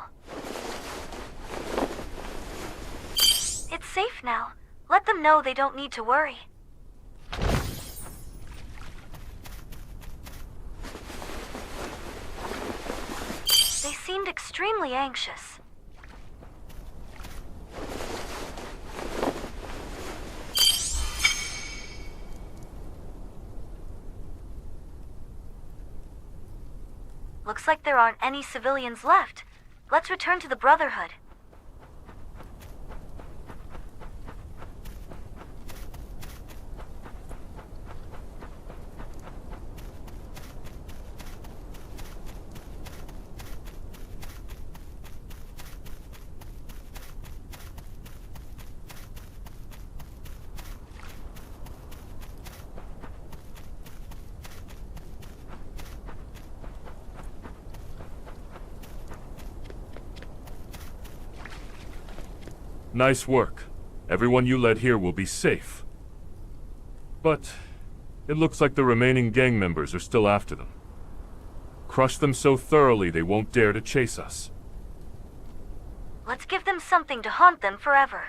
It's safe now. Let them know they don't need to worry. They seemed extremely anxious. Looks like there aren't any civilians left. Let's return to the Brotherhood. Nice work. Everyone you led here will be safe. But it looks like the remaining gang members are still after them. Crush them so thoroughly they won't dare to chase us. Let's give them something to haunt them forever.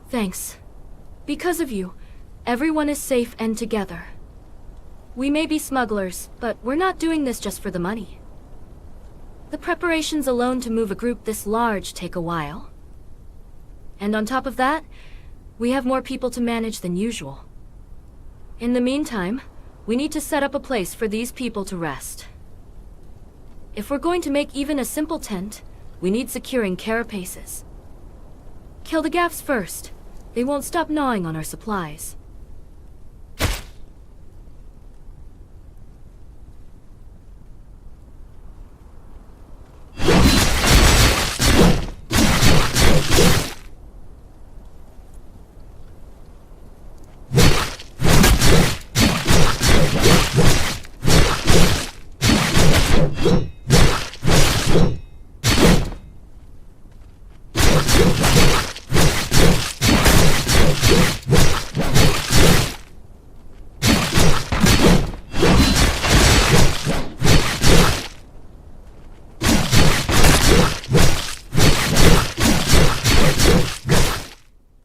Thanks. Because of you, everyone is safe and together. We may be smugglers, but we're not doing this just for the money. The preparations alone to move a group this large take a while. And on top of that, we have more people to manage than usual. In the meantime, we need to set up a place for these people to rest. If we're going to make even a simple tent, we need securing carapaces. Kill the gaffs first. They won't stop gnawing on our supplies.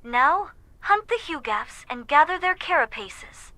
Now, hunt the Hugafs and gather their carapaces.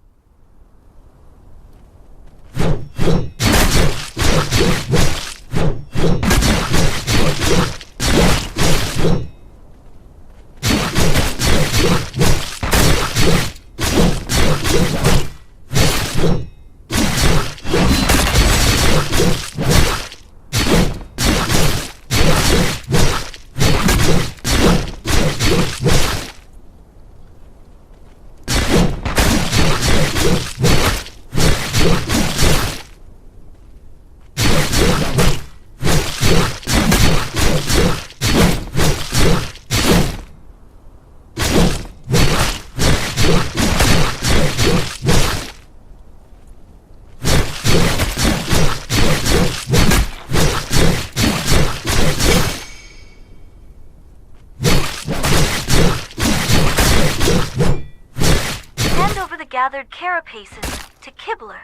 Hand over the gathered carapaces to Kibler.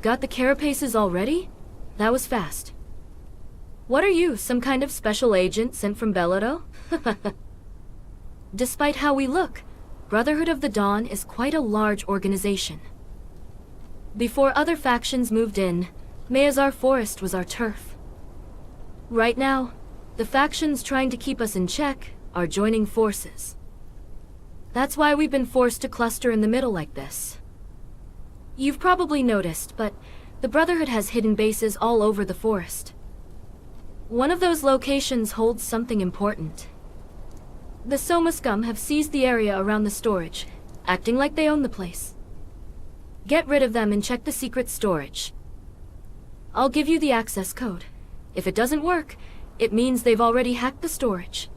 Got the carapaces already? That was fast. What are you, some kind of special agent sent from Belado? Despite how we look, Brotherhood of the Dawn is quite a large organization. Before other factions moved in, Mayazar Forest was our turf. Right now, the factions trying to keep us in check are joining forces. That's why we've been forced to cluster in the middle like this. You've probably noticed, but the Brotherhood has hidden bases all over the forest. One of those locations holds something important. The Soma scum have seized the area around the storage, acting like they own the place. Get rid of them and check the secret storage. I'll give you the access code. If it doesn't work, it means they've already hacked the storage.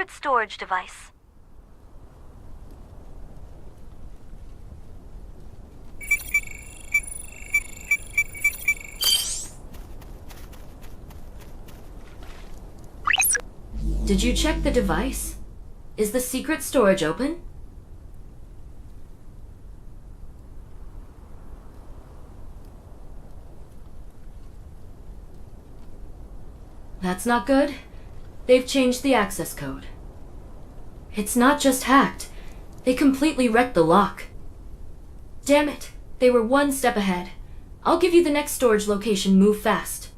Storage device. Did you check the device? Is the secret storage open? That's not good. They've changed the access code. It's not just hacked. They completely wrecked the lock. Damn it. They were one step ahead. I'll give you the next storage location. Move fast.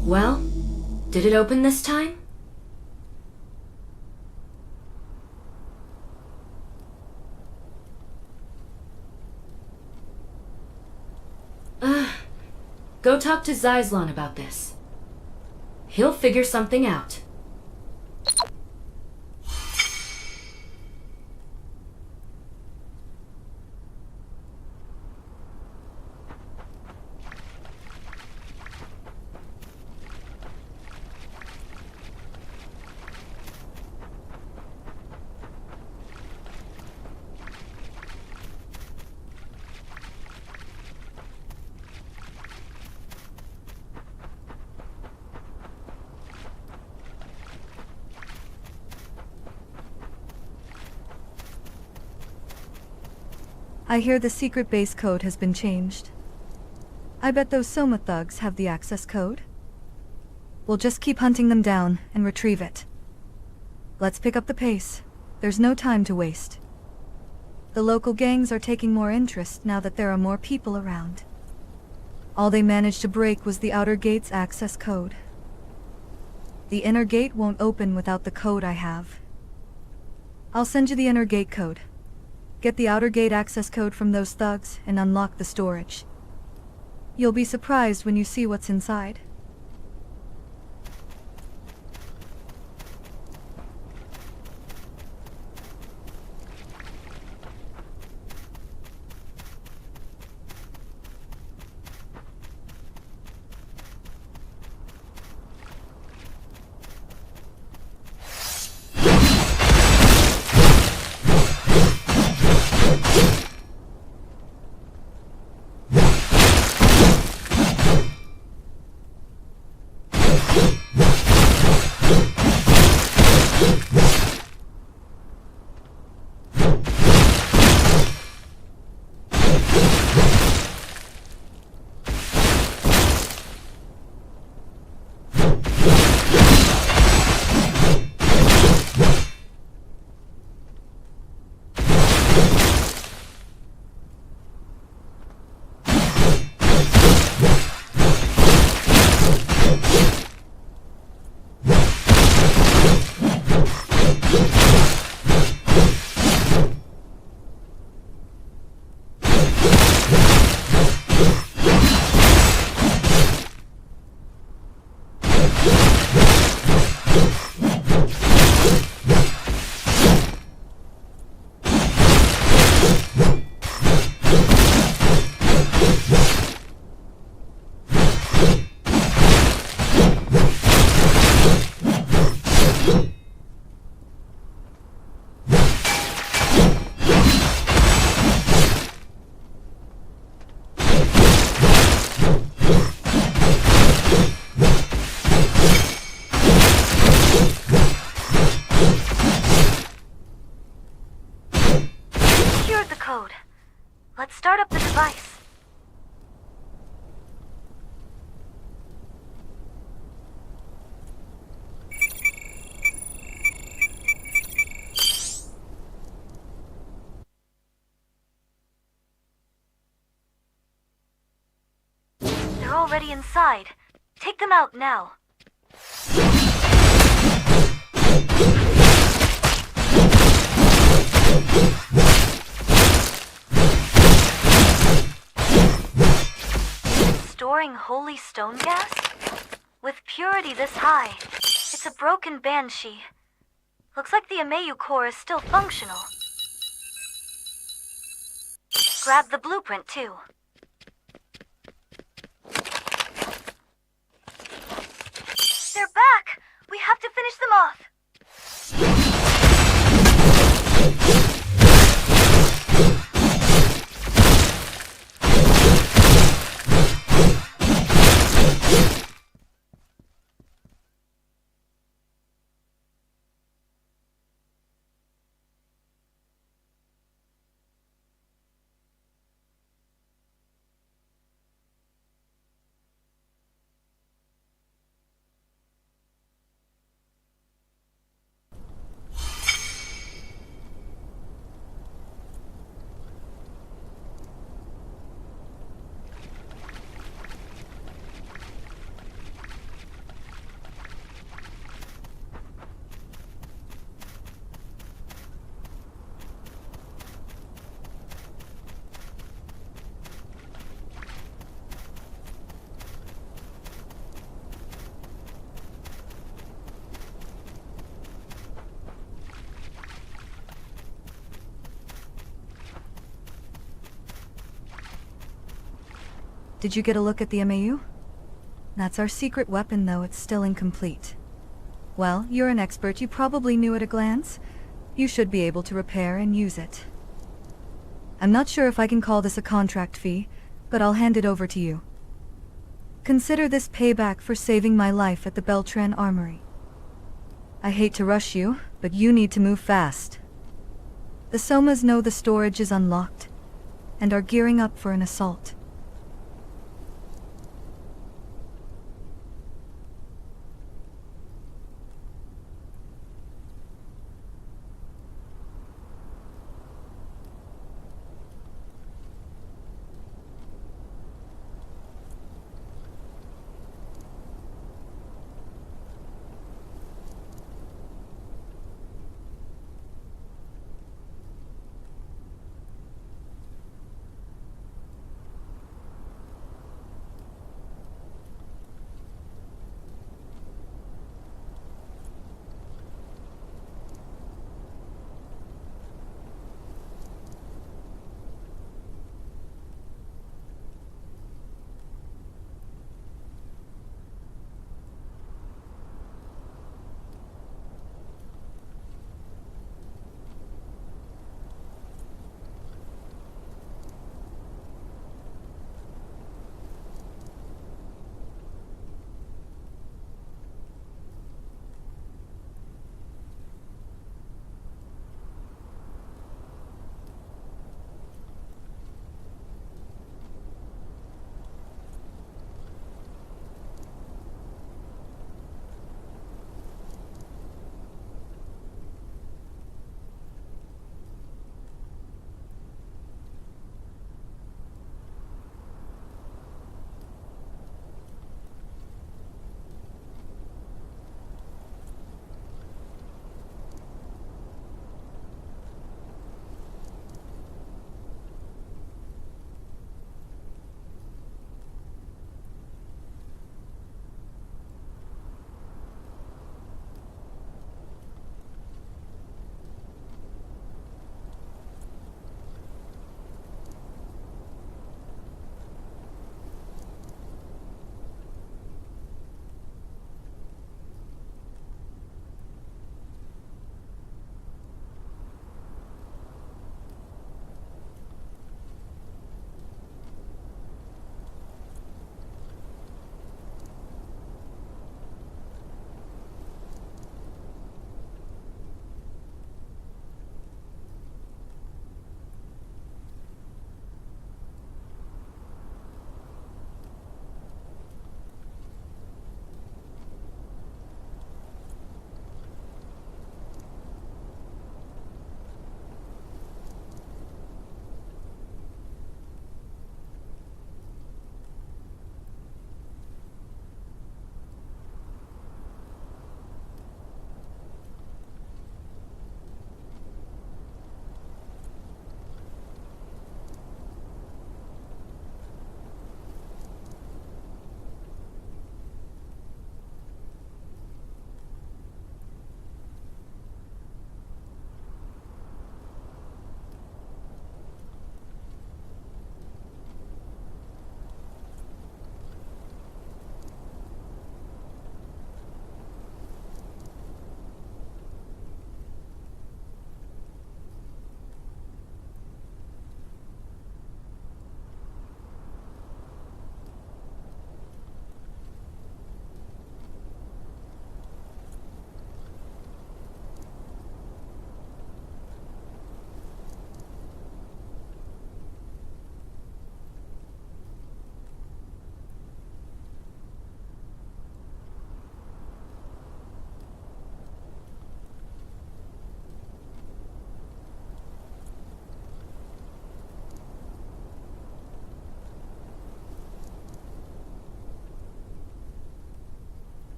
Well, did it open this time? Go talk to Zyslon about this. He'll figure something out. I hear the secret base code has been changed. I bet those Soma thugs have the access code. We'll just keep hunting them down and retrieve it. Let's pick up the pace. There's no time to waste. The local gangs are taking more interest now that there are more people around. All they managed to break was the outer gate's access code. The inner gate won't open without the code I have. I'll send you the inner gate code. Get the outer gate access code from those thugs and unlock the storage. You'll be surprised when you see what's inside. Code. Let's start up the device. They're already inside. Take them out now. Storing holy stone gas? With purity this high, it's a broken banshee. Looks like the Amayu core is still functional. Grab the blueprint too. They're back! We have to finish them off! Did you get a look at the MAU? That's our secret weapon, though it's still incomplete. Well, you're an expert. You probably knew at a glance. You should be able to repair and use it. I'm not sure if I can call this a contract fee, but I'll hand it over to you. Consider this payback for saving my life at the Beltran Armory. I hate to rush you, but you need to move fast. The Somas know the storage is unlocked, and are gearing up for an assault.